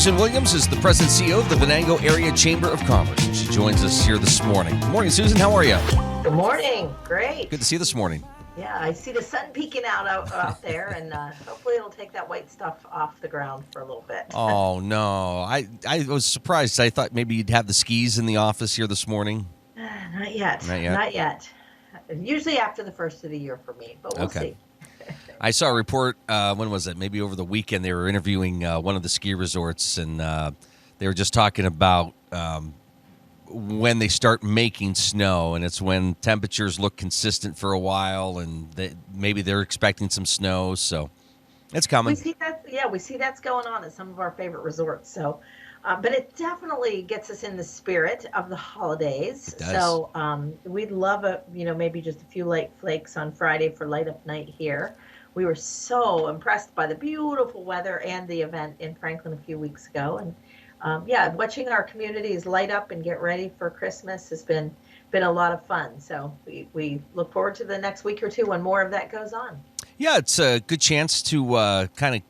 Susan Williams is the president and CEO of the Venango Area Chamber of Commerce. She joins us here this morning. Good morning, Susan. How are you? Good morning. Great. Good to see you this morning. Yeah, I see the sun peeking out there, and hopefully it'll take that white stuff off the ground for a little bit. Oh, no. I was surprised. I thought maybe you'd have the skis in the office here this morning. Not yet. Not yet? Not yet. Usually after the first of the year for me, but we'll see. I saw a report, when was it? Maybe over the weekend, they were interviewing one of the ski resorts, and they were just talking about when they start making snow, and it's when temperatures look consistent for a while, and maybe they're expecting some snow, so it's coming. We see that, we see that's going on at some of our favorite resorts. So, but it definitely gets us in the spirit of the holidays. It does. So we'd love maybe just a few light flakes on Friday for light up night here. We were so impressed by the beautiful weather and the event in Franklin a few weeks ago, and watching our communities light up and get ready for Christmas has been a lot of fun. So we look forward to the next week or two when more of that goes on. Yeah, it's a good chance to kind of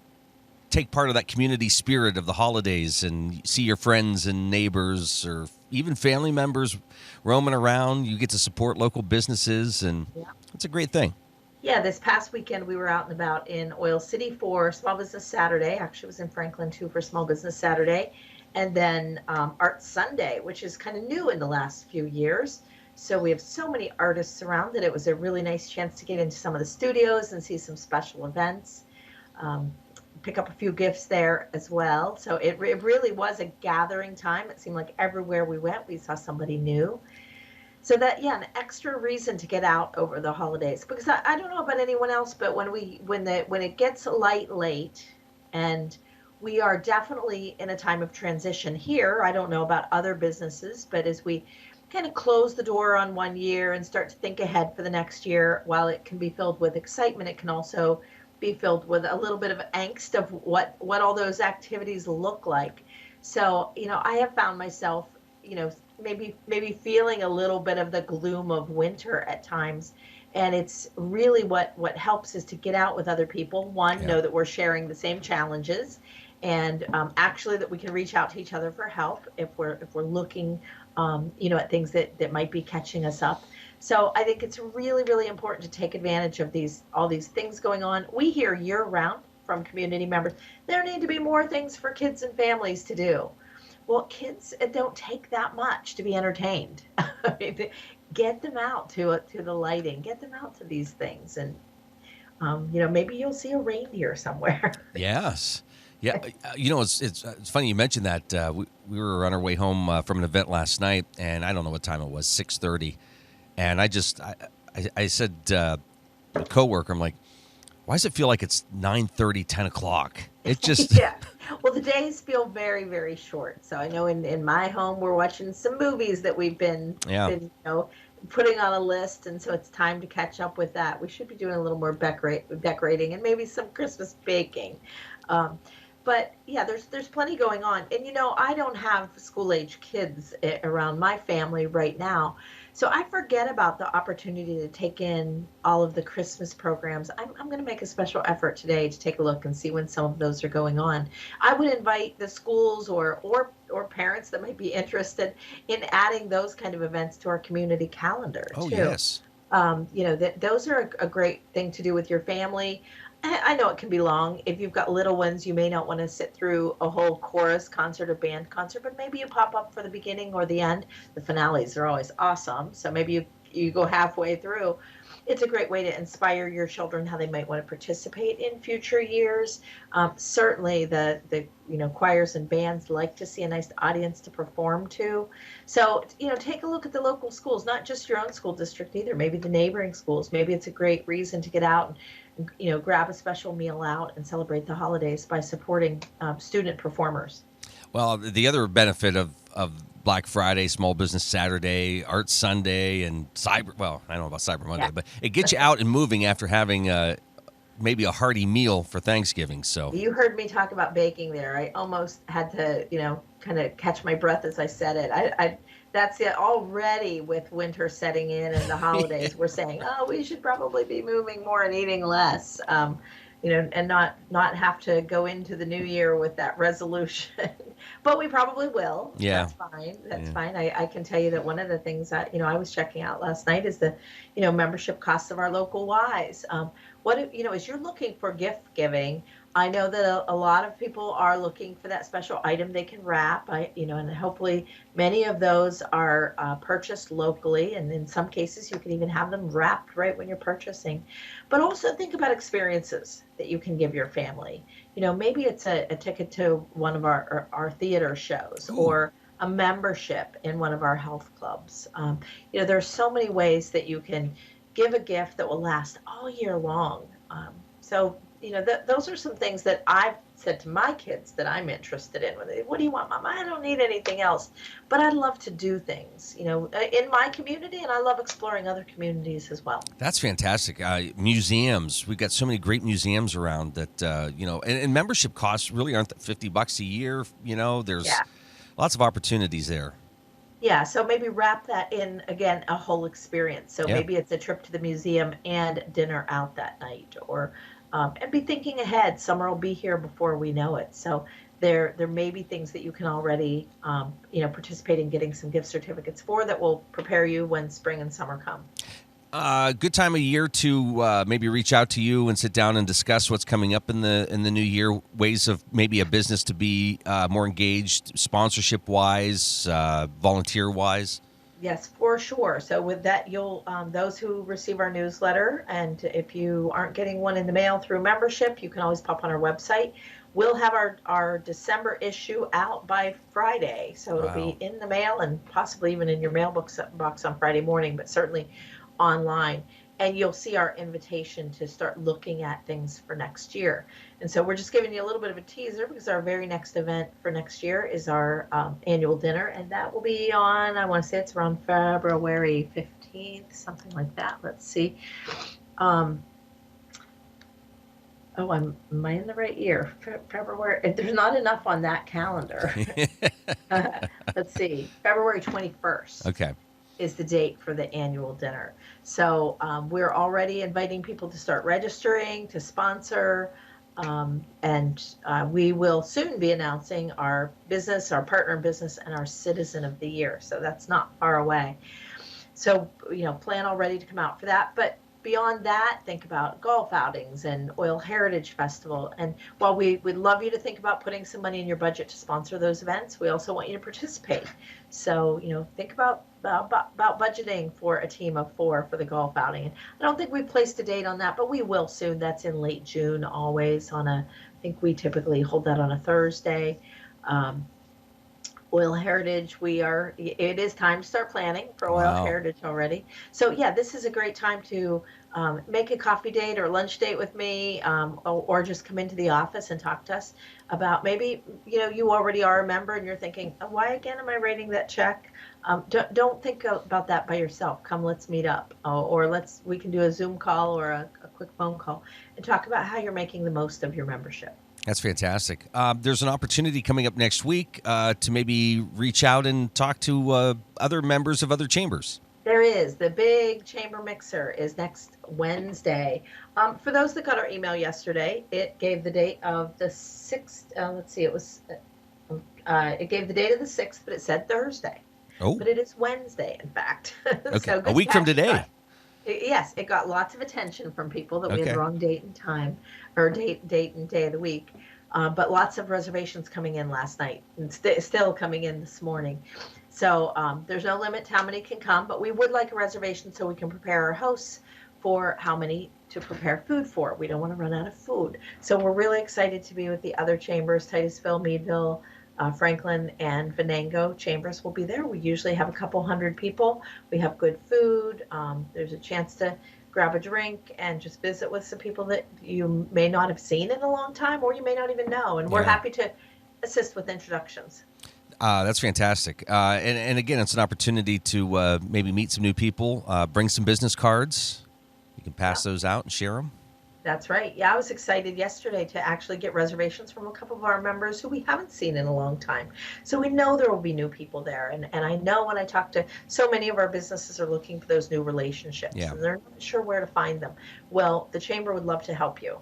take part of that community spirit of the holidays and see your friends and neighbors or even family members roaming around. You get to support local businesses, and it's a great thing. Yeah, this past weekend we were out and about in Oil City for Small Business Saturday. Actually, it was in Franklin too for Small Business Saturday. And then Art Sunday, which is kind of new in the last few years. So we have so many artists around that it was a really nice chance to get into some of the studios and see some special events. Pick up a few gifts there as well. So it really was a gathering time. It seemed like everywhere we went, we saw somebody new. So that, an extra reason to get out over the holidays. Because I don't know about anyone else, but when it gets light late, and we are definitely in a time of transition here. I don't know about other businesses, but as we kind of close the door on one year and start to think ahead for the next year, while it can be filled with excitement, it can also be filled with a little bit of angst of what all those activities look like. So, I have found myself, maybe feeling a little bit of the gloom of winter at times. And it's really what helps is to get out with other people. One, know that we're sharing the same challenges, and actually that we can reach out to each other for help if we're looking, at things that might be catching us up. So I think it's really, really important to take advantage of all these things going on. We hear year round from community members, there need to be more things for kids and families to do. Well, kids don't take that much to be entertained. I mean, get them out to the lighting, get them out to these things, and maybe you'll see a reindeer somewhere. Yes. Yeah, it's funny you mentioned that. We were on our way home from an event last night, and I don't know what time it was, 6:30, and I said to a coworker, I'm like, why does it feel like it's 9:30, 10 o'clock? It just Well, the days feel very, very short. So I know in my home we're watching some movies that we've been putting on a list, and so it's time to catch up with that. We should be doing a little more decorating and maybe some Christmas baking. But there's plenty going on. And I don't have school-age kids around my family right now, so I forget about the opportunity to take in all of the Christmas programs. I'm going to make a special effort today to take a look and see when some of those are going on. I would invite the schools or parents that might be interested in adding those kind of events to our community calendar too. Oh, yes. Those are a great thing to do with your family. I know it can be long. If you've got little ones, you may not want to sit through a whole chorus concert or band concert, but maybe you pop up for the beginning or the end. The finales are always awesome, so maybe you go halfway through. It's a great way to inspire your children how they might want to participate in future years. Certainly the choirs and bands like to see a nice audience to perform to. So, take a look at the local schools, not just your own school district either, maybe the neighboring schools. Maybe it's a great reason to get out and grab a special meal out and celebrate the holidays by supporting student performers. Well, the other benefit of Black Friday, Small Business Saturday, Art Sunday, and I don't know about Cyber Monday, but it gets you out and moving after having maybe a hearty meal for Thanksgiving. So you heard me talk about baking there. I almost had to, kind of catch my breath as I said it. That's it already with winter setting in and the holidays. We're saying, we should probably be moving more and eating less. and not have to go into the new year with that resolution. But we probably will. Yeah. That's fine. That's Yeah. fine. I can tell you that one of the things that I was checking out last night is the membership costs of our local Ys. As you're looking for gift giving, I know that a lot of people are looking for that special item they can wrap. And hopefully many of those are purchased locally, and in some cases you can even have them wrapped right when you're purchasing. But also think about experiences that you can give your family. Maybe it's a ticket to one of our theater shows, Ooh. or a membership in one of our health clubs. There's so many ways that you can give a gift that will last all year long. Those are some things that I've said to my kids that I'm interested in. What do you want, Mom? I don't need anything else, but I'd love to do things, in my community, and I love exploring other communities as well. That's fantastic. Museums. We've got so many great museums around that, and membership costs really aren't $50 a year. There's Yeah. lots of opportunities there. Yeah, so maybe wrap that in, again, a whole experience. So Yeah. maybe it's a trip to the museum and dinner out that night, or and be thinking ahead. Summer will be here before we know it. So there may be things that you can already participate in getting some gift certificates for, that will prepare you when spring and summer come. Good time of year to maybe reach out to you and sit down and discuss what's coming up in the new year. Ways of maybe a business to be more engaged, sponsorship wise, volunteer wise. Yes, for sure. So with that, you'll those who receive our newsletter, and if you aren't getting one in the mail through membership, you can always pop on our website. We'll have our December issue out by Friday, so it'll be Wow. in the mail and possibly even in your mailbox box on Friday morning, but certainly online. And you'll see our invitation to start looking at things for next year. And so we're just giving you a little bit of a teaser, because our very next event for next year is our annual dinner. And that will be on, I want to say it's around February 15th, something like that. Let's see. Am I in the right year? February. There's not enough on that calendar. Let's see. February 21st. Okay. Is the date for the annual dinner. So we're already inviting people to start registering, to sponsor, and we will soon be announcing our partner in business, and our citizen of the year. So that's not far away. So, plan already to come out for that. But beyond that, think about golf outings and Oil Heritage Festival. And while we'd love you to think about putting some money in your budget to sponsor those events, we also want you to participate. So, think about budgeting for a team of 4 for the golf outing. And I don't think we've placed a date on that, but we will soon. That's in late June, always I think we typically hold that on a Thursday. Oil Heritage, it is time to start planning for Oil Wow. Heritage already. So yeah, this is a great time to make a coffee date or lunch date with me, or just come into the office and talk to us about, maybe, you already are a member and you're thinking, why again am I writing that check? Don't think about that by yourself. Come, let's meet up, or we can do a Zoom call or a quick phone call and talk about how you're making the most of your membership. That's fantastic. There's an opportunity coming up next week to maybe reach out and talk to other members of other chambers. There is. The big chamber mixer is next Wednesday. For those that got our email yesterday, it gave the date of the 6th. Let's see, it gave the date of the 6th, but it said Thursday. Oh. But it is Wednesday, in fact. Okay. So A week from today. Yes, it got lots of attention from people that we had Okay. the wrong date and time, or date and day of the week. But lots of reservations coming in last night, and still coming in this morning. So there's no limit to how many can come, but we would like a reservation so we can prepare our hosts for how many to prepare food for. We don't want to run out of food. So we're really excited to be with the other chambers. Titusville, Meadville, Franklin, and Venango chambers will be there. We usually have a couple hundred people. We have good food. There's a chance to grab a drink and just visit with some people that you may not have seen in a long time, or you may not even know. And we're happy to assist with introductions. That's fantastic. And again, it's an opportunity to maybe meet some new people, bring some business cards. You can pass those out and share them. That's right. Yeah, I was excited yesterday to actually get reservations from a couple of our members who we haven't seen in a long time. So we know there will be new people there. And I know when I talk to so many of our businesses are looking for those new relationships, and they're not sure where to find them. Well, the chamber would love to help you.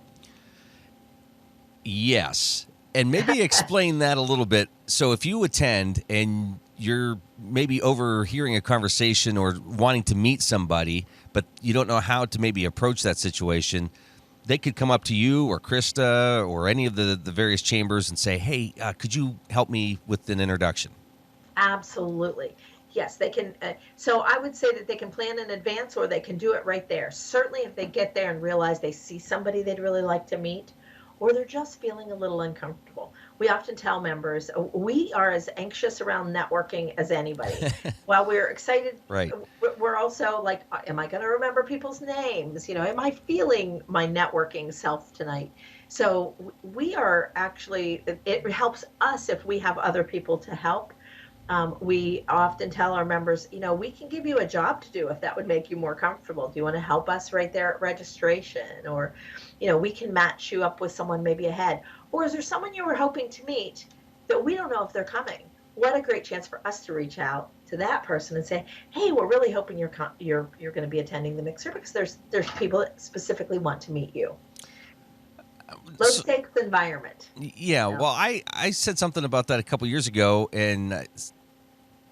Yes. And maybe explain that a little bit. So if you attend and you're maybe overhearing a conversation or wanting to meet somebody, but you don't know how to maybe approach that situation, they could come up to you or Krista or any of the various chambers and say, hey, could you help me with an introduction? Absolutely. Yes, they can. So I would say that they can plan in advance or they can do it right there. Certainly, if they get there and realize they see somebody they'd really like to meet, or they're just feeling a little uncomfortable. We often tell members we are as anxious around networking as anybody. While we're excited, Right. we're also like, am I going to remember people's names? Am I feeling my networking self tonight? So we are actually, it helps us if we have other people to help. We often tell our members, we can give you a job to do if that would make you more comfortable. Do you want to help us right there at registration? Or, we can match you up with someone maybe ahead. Or is there someone you were hoping to meet that we don't know if they're coming? What a great chance for us to reach out to that person and say, hey, we're really hoping you're going to be attending the mixer because there's people that specifically want to meet you. Low So, stakes environment. yeah. Well, I said something about that a couple years ago, and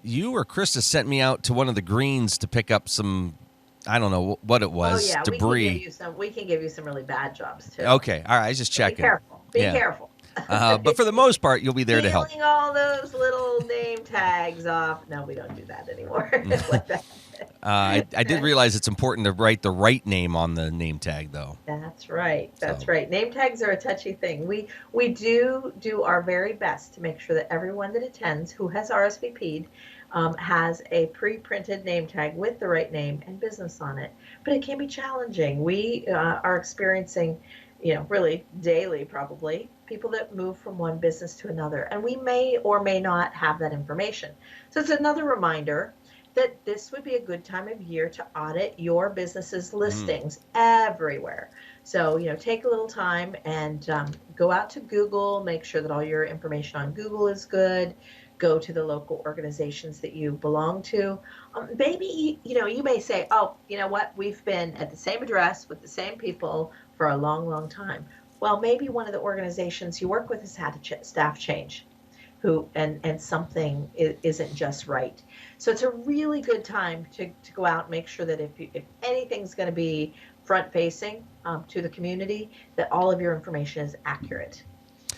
you or Krista sent me out to one of the greens to pick up some, I don't know what it Oh was, yeah, debris. we can give you some really bad jobs too. Okay. All right. I was just So be checking. careful. Be Yeah. careful. But for the most part, you'll be there to help. Peeling all those little name tags off. No, we don't do that anymore. Like that. I did realize it's important to write the right name on the name tag, though. That's right. That's So, right. Name tags are a touchy thing. We do our very best to make sure that everyone that attends who has RSVP'd has a pre-printed name tag with the right name and business on it. But it can be challenging. We are experiencing, really daily probably, people that move from one business to another, and we may or may not have that information. So it's another reminder that this would be a good time of year to audit your business's listings everywhere. So, take a little time and go out to Google, make sure that all your information on Google is good. Go to the local organizations that you belong to. Maybe, you may say, oh, you know what? We've been at the same address with the same people for a long, long time. Well, maybe one of the organizations you work with has had a staff change and something isn't just right. So it's a really good time to go out and make sure that if anything's going to be front facing to the community, that all of your information is accurate.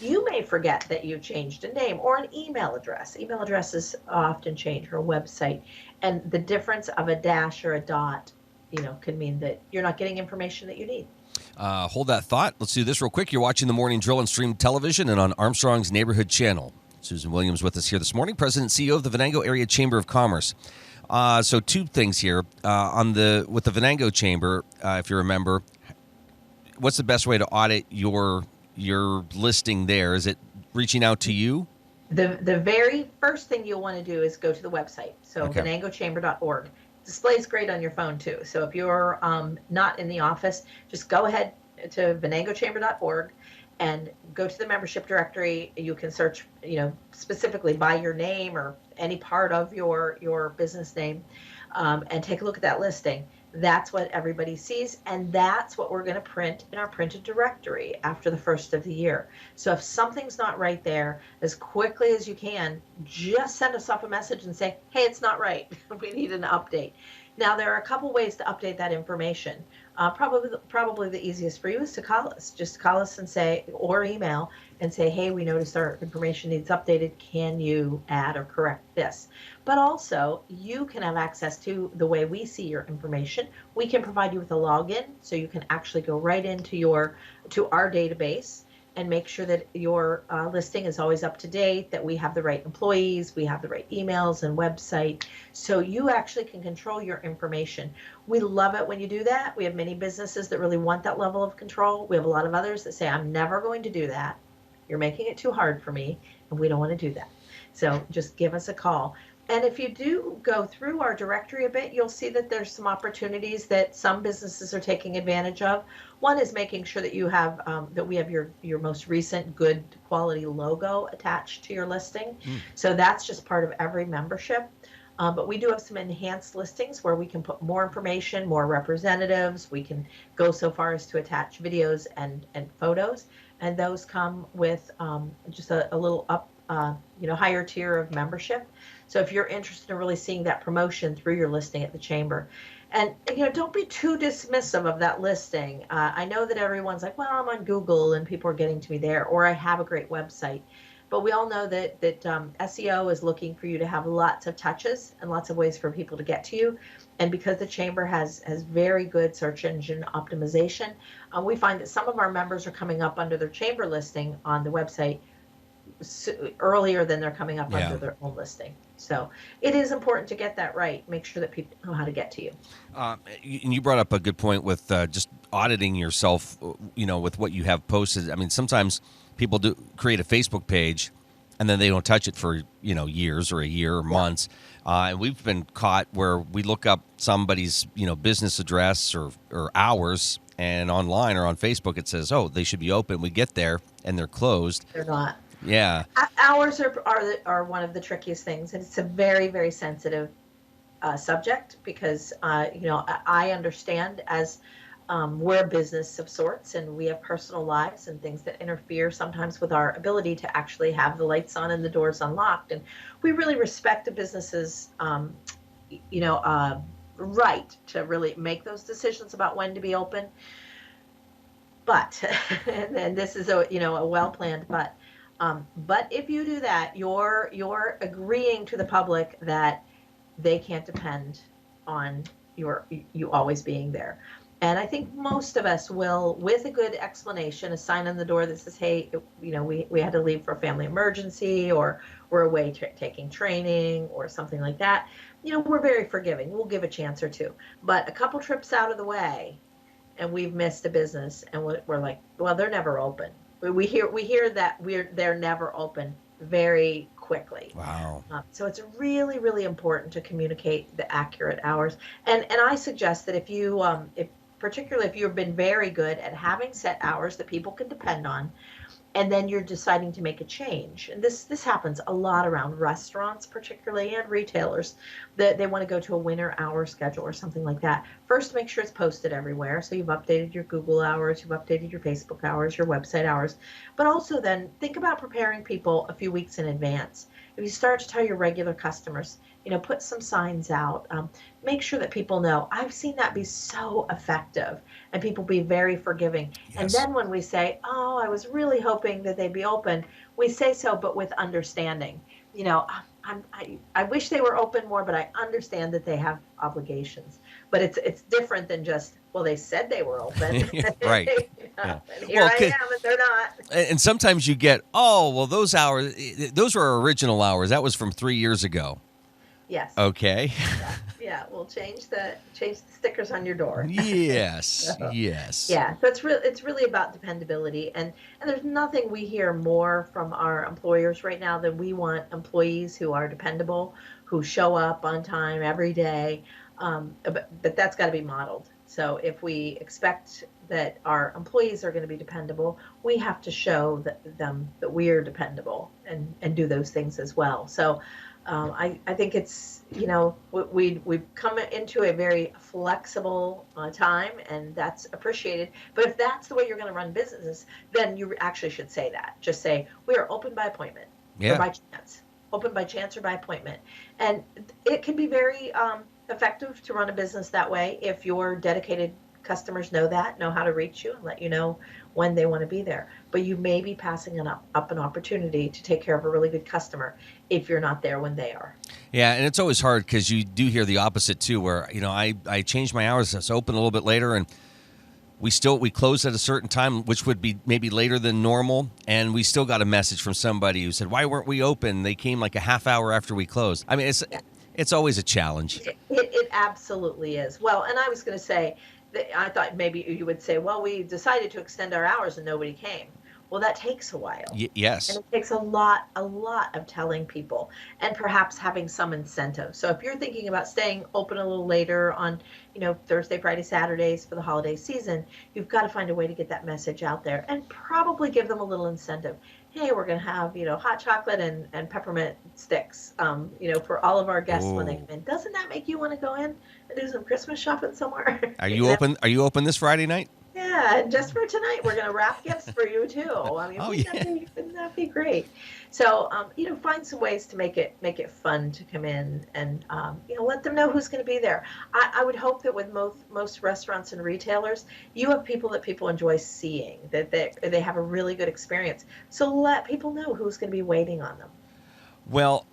You may forget that you changed a name or an email address. Email addresses often change, or a website, and the difference of a dash or a dot, can mean that you're not getting information that you need. hold that thought. Let's do this real quick. You're watching the Morning Drill on Stream Television and on Armstrong's Neighborhood Channel. Susan Williams with us here this morning, President and CEO of the Venango Area Chamber of Commerce. So two things here with the Venango Chamber. If you remember, what's the best way to audit your listing there? Is it reaching out to you? The very first thing you'll want to do is go to the website. So Okay. venangochamber.org. Display's great on your phone too. So if you're not in the office, just go ahead to venangochamber.org and go to the membership directory. You can search, specifically by your name or any part of your business name, and take a look at that listing. That's what everybody sees, and that's what we're going to print in our printed directory after the first of the year. So if something's not right there, as quickly as you can, just send us off a message and say, hey, it's not right. We need an update. Now, there are a couple ways to update that information. Probably the easiest for you is to call us. Just call us and say, or email and say, hey, we noticed our information needs updated. Can you add or correct this? But also, you can have access to the way we see your information. We can provide you with a login, so you can actually go right into our database and make sure that your listing is always up to date, that we have the right employees, we have the right emails and website, so you actually can control your information. We love it when you do that. We have many businesses that really want that level of control. We have a lot of others that say, I'm never going to do that. You're making it too hard for me, and we don't want to do that. So just give us a call. And if you do go through our directory a bit, you'll see that there's some opportunities that some businesses are taking advantage of. One is making sure that you have that we have your most recent good quality logo attached to your listing. So that's just part of every membership. But we do have some enhanced listings where we can put more information, more representatives. We can go so far as to attach videos and photos. and those come with just a little up, higher tier of membership. So if you're interested in really seeing that promotion through your listing at the chamber, and don't be too dismissive of that listing. I know that everyone's like, well, I'm on Google and people are getting to me there, or I have a great website. But we all know that SEO is looking for you to have lots of touches and lots of ways for people to get to you. And because the chamber has very good search engine optimization, we find that some of our members are coming up under their chamber listing on the website earlier than they're coming up Yeah. under their own listing. So it is important to get that right. Make sure that people know how to get to you. And you brought up a good point with just auditing yourself, with what you have posted. I mean, sometimes people do create a Facebook page and then they don't touch it for, years or a year or months. And we've been caught where we look up somebody's, business address or hours, and online or on Facebook it says, oh, they should be open. We get there and they're closed. They're not. Yeah. Hours are one of the trickiest things, and it's a very, very sensitive subject because I understand as we're a business of sorts, and we have personal lives and things that interfere sometimes with our ability to actually have the lights on and the doors unlocked. And we really respect a business's right to really make those decisions about when to be open. But and this is a well planned but. But if you do that, you're agreeing to the public that they can't depend on you always being there. And I think most of us will, with a good explanation, a sign on the door that says, hey, we had to leave for a family emergency, or we're away taking training or something like that. We're very forgiving. We'll give a chance or two. But a couple trips out of the way and we've missed a business and we're like, well, they're never open. We hear that they're never open very quickly. Wow. So it's really, really important to communicate the accurate hours. And I suggest that particularly if you've been very good at having set hours that people can depend on, and then you're deciding to make a change. And this happens a lot around restaurants, particularly, and retailers, that they want to go to a winter hour schedule or something like that. First, make sure it's posted everywhere. So you've updated your Google hours, you've updated your Facebook hours, your website hours. But also then think about preparing people a few weeks in advance. If you start to tell your regular customers, put some signs out, make sure that people know. I've seen that be so effective, and people be very forgiving. Yes. And then when we say, oh, I was really hoping that they'd be open, we say so, but with understanding. I wish they were open more, but I understand that they have obligations. But it's different than just, well, they said they were open. Right. Yeah. And here I am, and they're not. And sometimes you get, oh, well, those hours, those were our original hours. That was from 3 years ago. Yes. Okay. Yeah. We'll change the stickers on your door. Yes. So, yes. Yeah. So it's really about dependability, and there's nothing we hear more from our employers right now than we want employees who are dependable, who show up on time every day. But that's got to be modeled. So if we expect that our employees are going to be dependable, we have to show them that we are dependable and do those things as well. So I think it's, we've come into a very flexible time, and that's appreciated. But if that's the way you're going to run businesses, then you actually should say that. Just say, we are open by appointment or by chance. Open by chance or by appointment. And it can be very effective to run a business that way if your dedicated customers know how to reach you and let you know when they want to be there. But you may be passing up an opportunity to take care of a really good customer if you're not there when they are. Yeah, and it's always hard because you do hear the opposite too, where I changed my hours, it's open a little bit later, and we closed at a certain time, which would be maybe later than normal, and we still got a message from somebody who said, why weren't we open? They came like a half hour after we closed. I mean, it's always a challenge. It absolutely is. Well, and I was going to say, I thought maybe you would say, well, we decided to extend our hours and nobody came. Well, that takes a while. Yes. And it takes a lot of telling people, and perhaps having some incentive. So if you're thinking about staying open a little later on, Thursday, Friday, Saturdays for the holiday season, you've got to find a way to get that message out there and probably give them a little incentive. Hey, we're going to have, hot chocolate and peppermint sticks, for all of our guests when they come in. Doesn't that make you want to go in and do some Christmas shopping somewhere? Are you open? Are you open this Friday night? Yeah, Yeah, and just for tonight, we're going to wrap gifts for you too. I mean, Oh yeah. wouldn't that be great? So, find some ways to make it fun to come in, and let them know who's going to be there. I would hope that with most restaurants and retailers, you have people that people enjoy seeing, that they have a really good experience. So let people know who's going to be waiting on them. Well,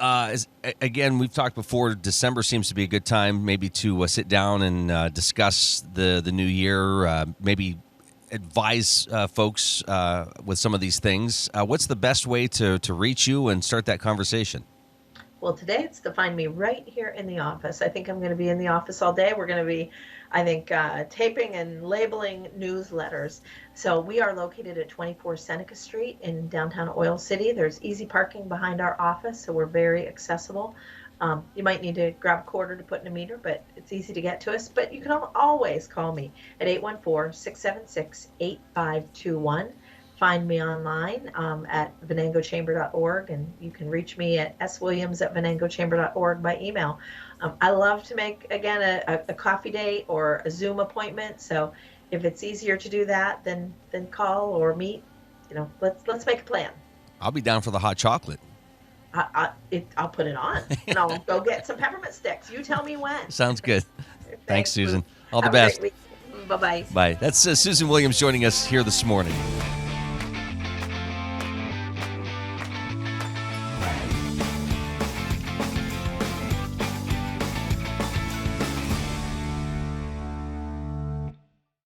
again, we've talked before. December seems to be a good time, maybe to sit down and discuss the new year. Maybe advise folks with some of these things. What's the best way to reach you and start that conversation? Well, today it's to find me right here in the office. I think I'm going to be in the office all day. We're going to be, I think, taping and labeling newsletters. So we are located at 24 Seneca Street in downtown Oil City. There's easy parking behind our office, so we're very accessible. You might need to grab a quarter to put in a meter, but it's easy to get to us. But you can always call me at 814-676-8521. Find me online at venangochamber.org, and you can reach me at swilliams@venangochamber.org by email. I love to make, again, a coffee date or a Zoom appointment. So if it's easier to do that, then call or meet. Let's make a plan. I'll be down for the hot chocolate. I'll put it on, and I'll go get some peppermint sticks. You tell me when. Sounds good. Thanks, Susan. Ruth. All the Have a best. great week. Bye-bye. Bye. That's Susan Williams joining us here this morning.